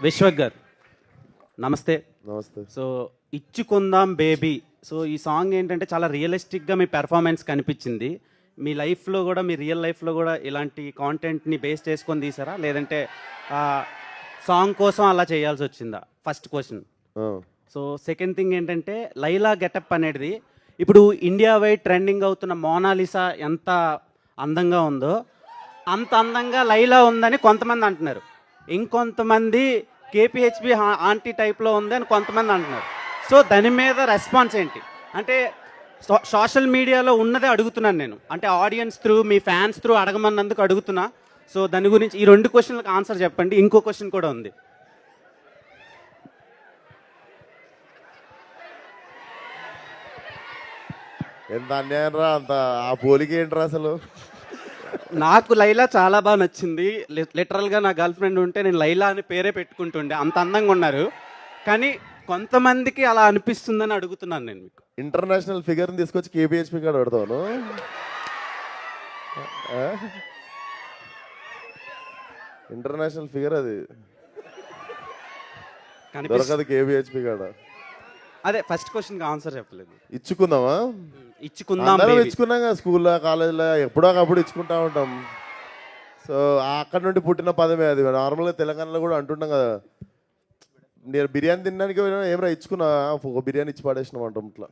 విశ్వక్ గారు నమస్తే. నమస్తే. సో ఇచ్చుకుందాం బేబీ, సో ఈ సాంగ్ ఏంటంటే చాలా రియలిస్టిక్గా మీ పెర్ఫార్మెన్స్ కనిపించింది. మీ లైఫ్లో కూడా, మీ రియల్ లైఫ్లో కూడా ఇలాంటి కాంటెంట్ని బేస్ చేసుకొని తీసారా, లేదంటే సాంగ్ కోసం అలా చేయాల్సి వచ్చిందా? First question. So second thing ఏంటంటే లైలా గెటప్ అనేది ఇప్పుడు ఇండియా వైడ్ ట్రెండింగ్ అవుతున్న మోనాలిసా ఎంత అందంగా ఉందో అంత అందంగా లైలా ఉందని కొంతమంది అంటున్నారు. ఇంకొంతమంది కేపీహెచ్బి ఆంటీ టైప్లో ఉంది అని కొంతమంది అంటున్నారు. సో దాని మీద రెస్పాన్స్ ఏంటి? అంటే సోషల్ మీడియాలో ఉన్నదే అడుగుతున్నాను నేను, అంటే ఆడియన్స్ త్రూ, మీ ఫ్యాన్స్ త్రూ అడగమన్నందుకు అడుగుతున్నా. సో దాని గురించి ఈ 2 క్వశ్చన్లకు ఆన్సర్ చెప్పండి. ఇంకో క్వశ్చన్ కూడా ఉంది. ఎంత అన్యాయం రా, అంత ఆ పోలిక ఏంట్రా అసలు? నాకు లైలా చాలా బాగా నచ్చింది. లిటరల్గా నా గర్ల్ ఫ్రెండ్ ఉంటే నేను లైలా అని పేరే పెట్టుకుంటుండే, అంత అందంగా ఉన్నారు. కానీ కొంతమందికి అలా అనిపిస్తుందని అడుగుతున్నాను నేను మీకు. ఇంటర్నేషనల్ ఫిగర్ని తీసుకొచ్చి కేబిహెచ్పి కాడ పెడతాను. ఇంటర్నేషనల్ ఫిగర్ అది దొరకదు కేబిహెచ్పి కాడ. అదే ఫస్ట్ క్వశ్చన్కి ఆన్సర్ చెప్పలేదు. ఇచ్చుకుందామా? ఇచ్చుకుందాం. ఇచ్చుకున్నాం కదా, స్కూల్లో కాలేజీలో ఎప్పుడో ఒకప్పుడు ఇచ్చుకుంటా ఉంటాం. సో అక్కడ నుండి పుట్టిన పదమే అది. నార్మల్గా తెలంగాణలో కూడా అంటుంటాం కదా, నేను బిర్యానీ తినడానికి ఏమైనా ఇచ్చుకున్నా, ఒక బిర్యానీ ఇచ్చి పడేసినాం అంటాం ఇట్లా.